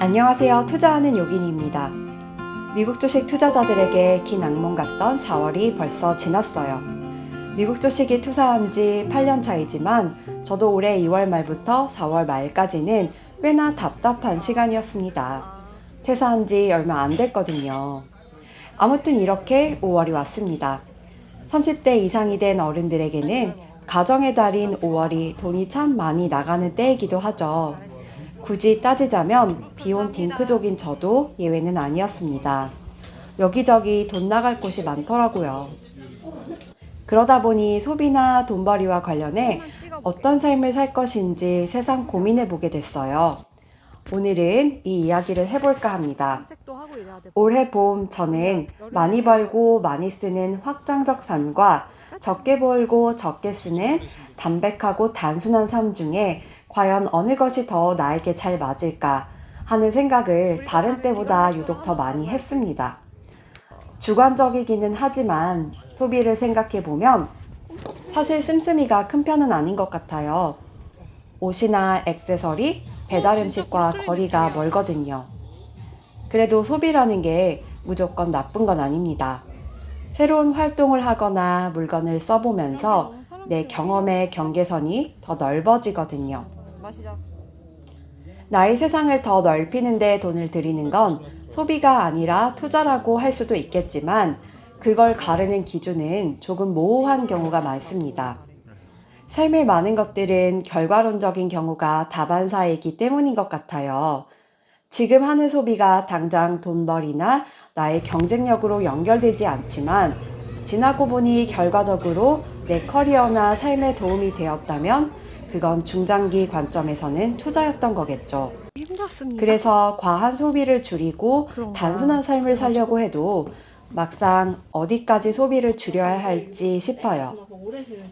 안녕하세요. 투자하는 요긴입니다. 미국 주식 투자자들에게 긴 악몽 같던 4월이 벌써 지났어요. 미국 주식이 투자한 지 8년 차이지만 저도 올해 2월 말부터 4월 말까지는 꽤나 답답한 시간이었습니다. 퇴사한 지 얼마 안 됐거든요. 아무튼 이렇게 5월이 왔습니다. 30대 이상이 된 어른들에게는 가정의 달인 5월이 돈이 참 많이 나가는 때이기도 하죠. 굳이 따지자면 비혼 딩크족인 저도 예외는 아니었습니다. 여기저기 돈 나갈 곳이 많더라고요. 그러다 보니 소비나 돈벌이와 관련해 어떤 삶을 살 것인지 세상 고민해 보게 됐어요. 오늘은 이 이야기를 해볼까 합니다. 올해 봄 저는 많이 벌고 많이 쓰는 확장적 삶과 적게 벌고 적게 쓰는 담백하고 단순한 삶 중에 과연 어느 것이 더 나에게 잘 맞을까 하는 생각을 다른 때보다 유독 더 많이 했습니다. 주관적이기는 하지만 소비를 생각해 보면 사실 씀씀이가 큰 편은 아닌 것 같아요. 옷이나 액세서리, 배달 음식과 거리가 멀거든요. 그래도 소비라는 게 무조건 나쁜 건 아닙니다. 새로운 활동을 하거나 물건을 써보면서 내 경험의 경계선이 더 넓어지거든요. 나의 세상을 더 넓히는 데 돈을 들이는 건 소비가 아니라 투자라고 할 수도 있겠지만 그걸 가르는 기준은 조금 모호한 경우가 많습니다. 삶의 많은 것들은 결과론적인 경우가 다반사이기 때문인 것 같아요. 지금 하는 소비가 당장 돈벌이나 나의 경쟁력으로 연결되지 않지만 지나고 보니 결과적으로 내 커리어나 삶에 도움이 되었다면 그건 중장기 관점에서는 투자였던 거겠죠. 그래서 과한 소비를 줄이고 단순한 삶을 살려고 해도 막상 어디까지 소비를 줄여야 할지 싶어요.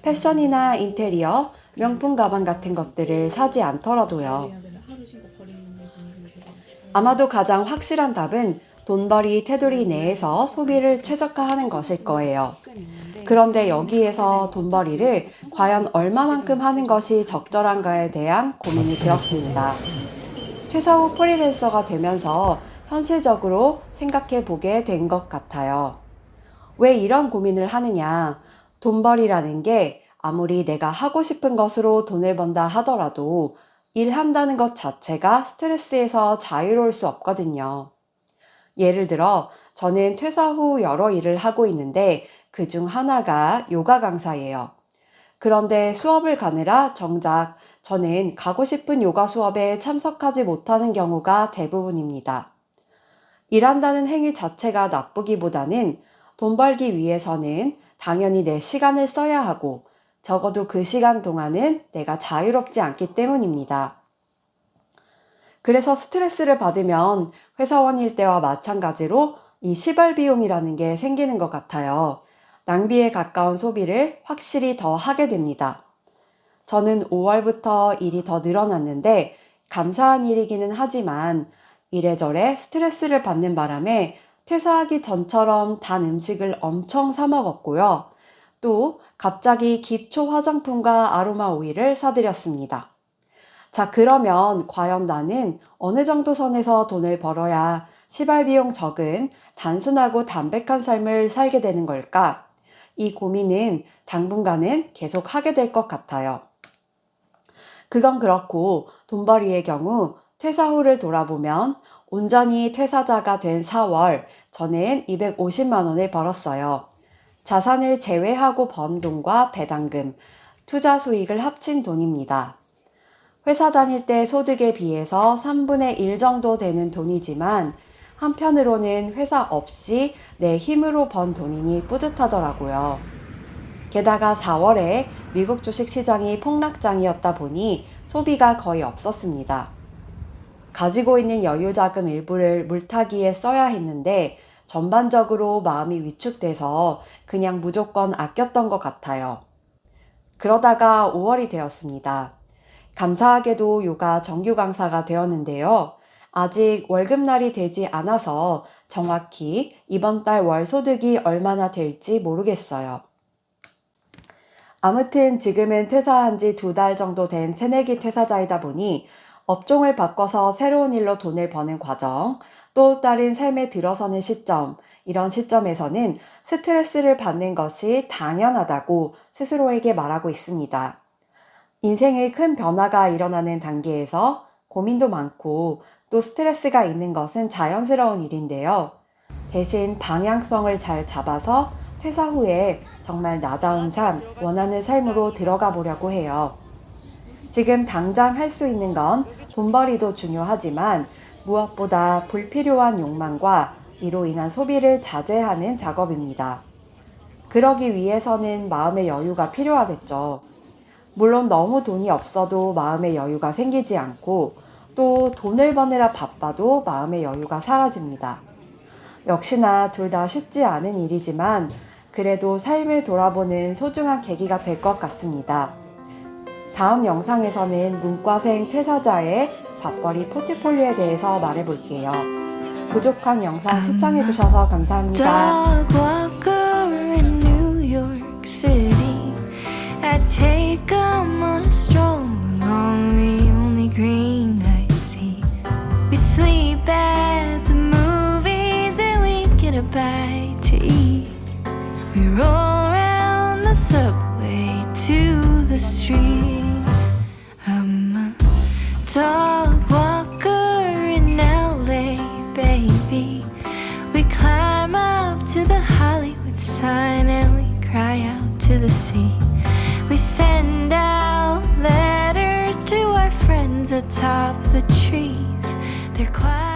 패션이나 인테리어, 명품 가방 같은 것들을 사지 않더라도요. 아마도 가장 확실한 답은 돈벌이 테두리 내에서 소비를 최적화하는 것일 거예요. 그런데 여기에서 돈벌이를 과연 얼마만큼 하는 것이 적절한가에 대한 고민이 들었습니다. 퇴사 후 프리랜서가 되면서 현실적으로 생각해 보게 된 것 같아요. 왜 이런 고민을 하느냐? 돈벌이라는 게 아무리 내가 하고 싶은 것으로 돈을 번다 하더라도 일한다는 것 자체가 스트레스에서 자유로울 수 없거든요. 예를 들어 저는 퇴사 후 여러 일을 하고 있는데 그중 하나가 요가 강사예요. 그런데 수업을 가느라 정작 저는 가고 싶은 요가 수업에 참석하지 못하는 경우가 대부분입니다. 일한다는 행위 자체가 나쁘기보다는 돈 벌기 위해서는 당연히 내 시간을 써야 하고 적어도 그 시간 동안은 내가 자유롭지 않기 때문입니다. 그래서 스트레스를 받으면 회사원일 때와 마찬가지로 이 시발 비용이라는 게 생기는 것 같아요. 낭비에 가까운 소비를 확실히 더 하게 됩니다. 저는 5월부터 일이 더 늘어났는데 감사한 일이기는 하지만 이래저래 스트레스를 받는 바람에 퇴사하기 전처럼 단 음식을 엄청 사 먹었고요. 또 갑자기 기초 화장품과 아로마 오일을 사들였습니다. 자, 그러면 과연 나는 어느 정도 선에서 돈을 벌어야 시발비용 적은 단순하고 담백한 삶을 살게 되는 걸까? 이 고민은 당분간은 계속 하게 될 것 같아요. 그건 그렇고 돈벌이의 경우 퇴사 후를 돌아보면 온전히 퇴사자가 된 4월 저는 250만 원을 벌었어요. 자산을 제외하고 번 돈과 배당금, 투자 수익을 합친 돈입니다. 회사 다닐 때 소득에 비해서 3분의 1 정도 되는 돈이지만 한편으로는 회사 없이 내 힘으로 번 돈이니 뿌듯하더라고요. 게다가 4월에 미국 주식 시장이 폭락장이었다 보니 소비가 거의 없었습니다. 가지고 있는 여유 자금 일부를 물타기에 써야 했는데 전반적으로 마음이 위축돼서 그냥 무조건 아꼈던 것 같아요. 그러다가 5월이 되었습니다. 감사하게도 요가 정규 강사가 되었는데요. 아직 월급날이 되지 않아서 정확히 이번 달 월 소득이 얼마나 될지 모르겠어요. 아무튼 지금은 퇴사한 지 2달 정도 된 새내기 퇴사자이다 보니 업종을 바꿔서 새로운 일로 돈을 버는 과정, 또 다른 삶에 들어서는 시점, 이런 시점에서는 스트레스를 받는 것이 당연하다고 스스로에게 말하고 있습니다. 인생의 큰 변화가 일어나는 단계에서 고민도 많고 또 스트레스가 있는 것은 자연스러운 일인데요. 대신 방향성을 잘 잡아서 퇴사 후에 정말 나다운 삶, 원하는 삶으로 들어가 보려고 해요. 지금 당장 할 수 있는 건 돈벌이도 중요하지만 무엇보다 불필요한 욕망과 이로 인한 소비를 자제하는 작업입니다. 그러기 위해서는 마음의 여유가 필요하겠죠. 물론 너무 돈이 없어도 마음의 여유가 생기지 않고 또 돈을 버느라 바빠도 마음의 여유가 사라집니다. 역시나 둘 다 쉽지 않은 일이지만 그래도 삶을 돌아보는 소중한 계기가 될 것 같습니다. 다음 영상에서는 문과생 퇴사자의 밥벌이 포트폴리오에 대해서 말해볼게요. 부족한 영상 시청해주셔서 감사합니다. Dog walker in New York City. I take 'em on a stroll along the only green I see. We sleep at the movies and we get a bite to eat. We roll around the subway to the street. I'm a dog walker in LA, baby. We climb up to the Hollywood sign and we cry out to the sea. We send out letters to our friends atop the trees. They're quiet.